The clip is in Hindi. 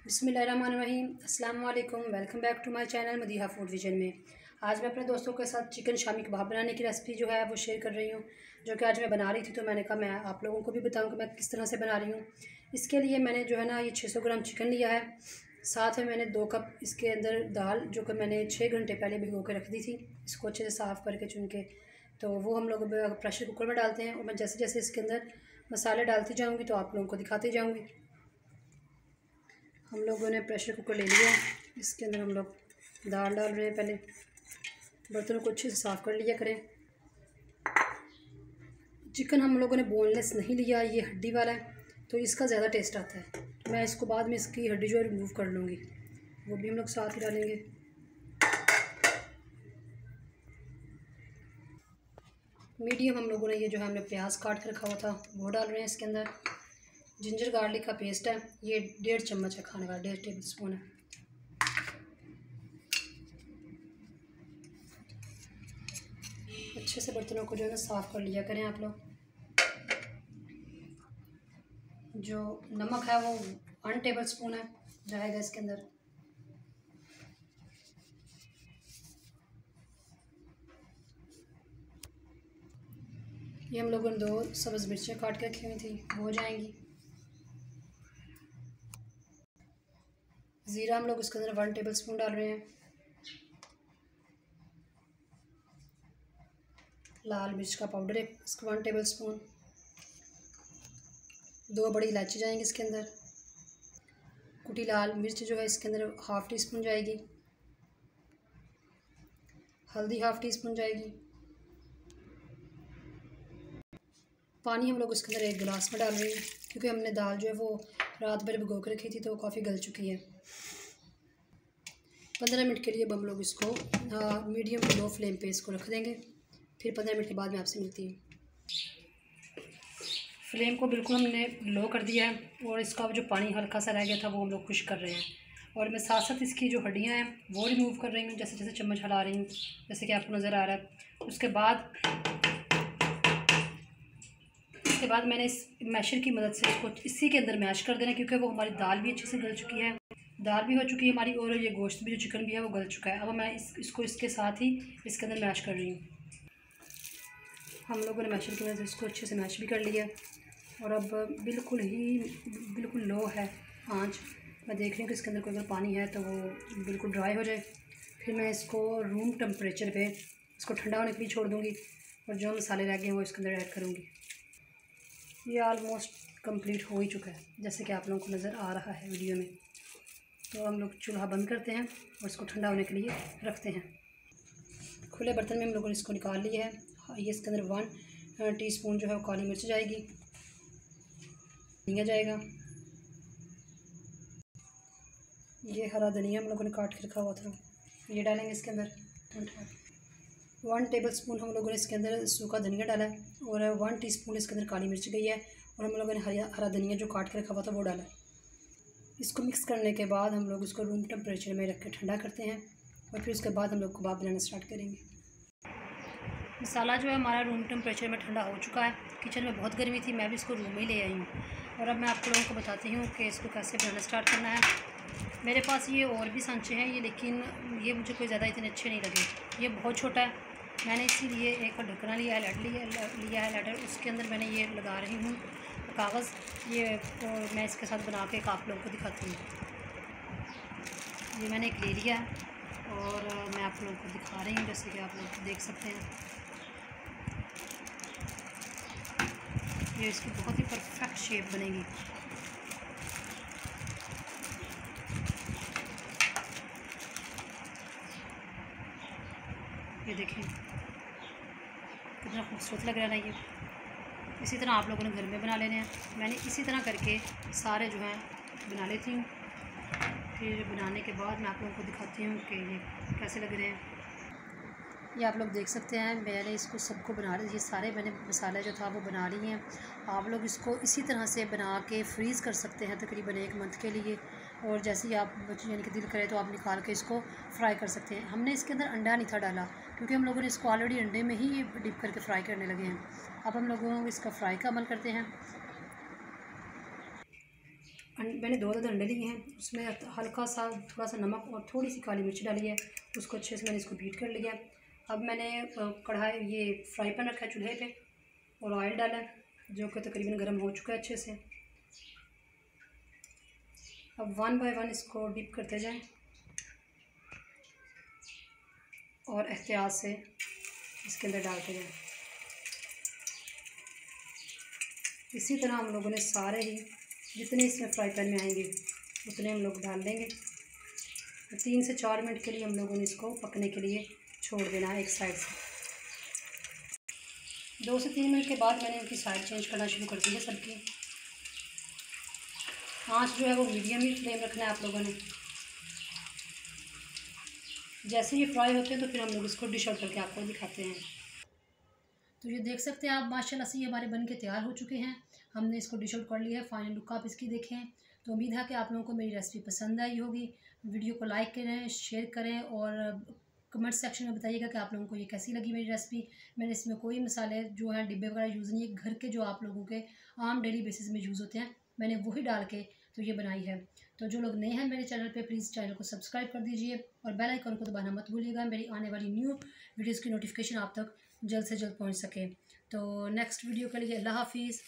बिस्मिल्लाहिर्रहमानिर्रहीम। अस्सलाम वालेकुम। Welcome back to my channel Madiha food vision में। आज मैं अपने दोस्तों के साथ चिकन शामी कबाब बनाने की रेसिपी जो है वो शेयर कर रही हूँ, जो कि आज मैं बना रही थी। तो मैंने कहा मैं आप लोगों को भी बताऊँ कि मैं किस तरह से बना रही हूँ। इसके लिए मैंने जो है ना ये 600 ग्राम चिकन लिया है। साथ में मैंने 2 कप इसके अंदर दाल, जो कि मैंने 6 घंटे पहले भिगो के रख दी थी, इसको अच्छे से साफ़ करके चुन के। तो वो हम लोग प्रेशर कुकर में डालते हैं और मैं जैसे जैसे इसके अंदर मसाले डालती जाऊँगी तो आप लोगों को दिखाती जाऊँगी। हम लोगों ने प्रेशर कुकर ले लिया है। इसके अंदर हम लोग दाल डाल रहे हैं। पहले बर्तनों को अच्छे से साफ़ कर लिया करें। चिकन हम लोगों ने बोनलेस नहीं लिया, ये हड्डी वाला है, तो इसका ज़्यादा टेस्ट आता है। मैं इसको बाद में इसकी हड्डी जो है रिमूव कर लूँगी, वो भी हम लोग साथ ही डालेंगे। मीडियम हम लोगों ने ये जो है हमने प्याज काट कर रखा हुआ था वो डाल रहे हैं इसके अंदर। जिंजर गार्लिक का पेस्ट है, ये 1.5 चम्मच है खाने का, 1.5 टेबल स्पून है। अच्छे से बर्तनों को जो है ना साफ़ कर लिया करें आप लोग। जो नमक है वो 1 टेबल स्पून है जाएगा इसके अंदर। ये हम लोगों ने 2 सब्ज़ मिर्चें काट के रखी हुई थी, वो हो जाएंगी। ज़ीरा हम लोग इसके अंदर 1 टेबल स्पून डाल रहे हैं। लाल मिर्च का पाउडर है, इसको 1 टेबल स्पून। 2 बड़ी इलायची जाएंगी इसके अंदर। कुटी लाल मिर्च जो है इसके अंदर 1/2 टी स्पून जाएगी। हल्दी 1/2 टी स्पून जाएगी। पानी हम लोग इसके अंदर 1 गिलास में डाल रहे हैं, क्योंकि हमने दाल जो है वो रात भर भिगो कर रखी थी, तो वो काफ़ी गल चुकी है। 15 मिनट के लिए अब हम लोग इसको मीडियम टू लो फ्लेम पे इसको रख देंगे। फिर 15 मिनट के बाद मैं आपसे मिलती हूँ। फ्लेम को बिल्कुल हमने लो कर दिया है और इसका जो पानी हल्का सा रह गया था वो हम लोग खुश कर रहे हैं। और मैं साथ साथ इसकी जो हड्डियाँ हैं वो रिमूव कर रही हूँ, जैसे जैसे चम्मच हिला रही हूँ, जैसे कि आपको नज़र आ रहा है। उसके बाद मैंने इस मैशर की मदद से इसको इसी के अंदर मैश कर देना, क्योंकि वो हमारी दाल भी अच्छे से गल चुकी है, दाल भी हो चुकी है हमारी, और ये गोश्त भी जो चिकन भी है वो गल चुका है। अब मैं इसको इसके साथ ही इसके अंदर मैश कर रही हूँ। हम लोगों ने मैशर की मदद से इसको अच्छे से मैश भी कर लिया और अब बिल्कुल लो है आँच। मैं देख रही हूँ कि इसके अंदर कोई अगर पानी है तो वो बिल्कुल ड्राई हो जाए। फिर मैं इसको रूम टेम्परेचर पे इसको ठंडा होने के लिए छोड़ दूँगी और जो मसाले रह गए हैं वो इसके अंदर ऐड करूँगी। ये ऑलमोस्ट कंप्लीट हो ही चुका है, जैसे कि आप लोगों को नज़र आ रहा है वीडियो में। तो हम लोग चूल्हा बंद करते हैं और इसको ठंडा होने के लिए रखते हैं। खुले बर्तन में हम लोगों ने इसको निकाल लिया है। ये इसके अंदर 1 टीस्पून जो है वो काली मिर्च जाएगी, धनिया जाएगा, ये हरा धनिया हम लोगों ने काट के रखा हुआ था ये डालेंगे इसके अंदर। 1 टेबल स्पून हम लोगों ने इसके अंदर सूखा धनिया डाला है और 1 टीस्पून इसके अंदर काली मिर्च गई है और हम लोगों ने हरा धनिया जो काट के रखा हुआ था वो डाला है। इसको मिक्स करने के बाद हम लोग इसको रूम टेम्परेचर में रख के ठंडा करते हैं और फिर उसके बाद हम लोग कबाब बनाना स्टार्ट करेंगे। मसाला जो है हमारा रूम टेम्परेचर में ठंडा हो चुका है। किचन में बहुत गर्मी थी, मैं भी इसको रूम में ही ले आई हूँ और अब मैं आप लोगों को बताती हूँ कि इसको कैसे बनाना स्टार्ट करना है। मेरे पास ये और भी सांचे हैं ये, लेकिन ये मुझे कोई ज़्यादा इतने अच्छे नहीं लगे, ये बहुत छोटा है। मैंने इसीलिए एक ढक्कना लिया है लेटर, उसके अंदर मैंने ये लगा रही हूँ कागज़। ये तो मैं इसके साथ बना के आप लोगों को दिखाती हूँ। ये मैंने एक ले लिया है और मैं आप लोगों को दिखा रही हूँ, जैसे कि आप लोग देख सकते हैं। ये इसकी बहुत ही परफेक्ट शेप बनेगी। ये देखें कितना खूबसूरत लग रहा है ना ये। इसी तरह आप लोगों ने घर में बना लेने हैं। मैंने इसी तरह करके सारे जो हैं बना लेती हूँ। फिर बनाने के बाद मैं आप लोगों को दिखाती हूँ कि ये कैसे लग रहे हैं। ये आप लोग देख सकते हैं मैंने इसको सबको बना रही, ये सारे मैंने मसाला जो था वो बना रही हैं। आप लोग इसको इसी तरह से बना के फ्रीज़ कर सकते हैं तकरीबन 1 मंथ के लिए, और जैसे ही आप यानी कि दिल करे तो आप निकाल के इसको फ्राई कर सकते हैं। हमने इसके अंदर अंडा नहीं था डाला, क्योंकि हम लोगों ने इसको ऑलरेडी अंडे में ही डिप करके फ्राई करने लगे हैं। अब हम लोगों इसका फ्राई का अमल करते हैं। मैंने 2 अदद अंडे लिए हैं, उसमें हल्का सा थोड़ा सा नमक और थोड़ी सी काली मिर्च डाली है, उसको अच्छे से मैंने इसको बीट कर लिया। अब मैंने कढ़ाई ये फ्राई पैन रखा है चूल्हे पे और ऑयल डाला है जो कि तकरीबन गर्म हो चुका है अच्छे से। अब 1 बाय 1 इसको डिप करते जाएं और एहतियात से इसके अंदर डालते जाएं। इसी तरह हम लोगों ने सारे ही जितने इसमें फ्राई पैन में आएंगे उतने हम लोग डाल देंगे। 3 से 4 मिनट के लिए हम लोगों ने इसको पकने के लिए छोड़ देना है एक साइड से। 2 से 3 मिनट के बाद मैंने इनकी साइड चेंज करना शुरू कर दी है सबकी। आँच जो है वो मीडियम ही फ्लेम रखना है आप लोगों ने। जैसे ये फ्राई होते हैं तो फिर हम लोग इसको डिश आउट करके आपको दिखाते हैं। तो ये देख सकते हैं आप माशाल्लाह से ये हमारे बन के तैयार हो चुके हैं। हमने इसको डिश आउट कर लिया है। फाइनल लुक आप इसकी देखें। तो उम्मीद है कि आप लोगों को मेरी रेसिपी पसंद आई होगी। वीडियो को लाइक करें, शेयर करें और कमेंट सेक्शन में बताइएगा कि आप लोगों को ये कैसी लगी मेरी रेसिपी। मैंने इसमें कोई मसाले जो हैं डिब्बे वगैरह यूज़ नहीं है, घर के जो आप लोगों के आम डेली बेसिस में यूज़ होते हैं मैंने वही डाल के तो ये बनाई है। तो जो लोग नए हैं मेरे चैनल पे प्लीज़ चैनल को सब्सक्राइब कर दीजिए और बेल आइकन को दबाना मत भूलिएगा, मेरी आने वाली न्यू वीडियोज़ की नोटिफिकेशन आप तक जल्द से जल्द पहुँच सके। तो नेक्स्ट वीडियो के लिए अल्लाह हाफिज़।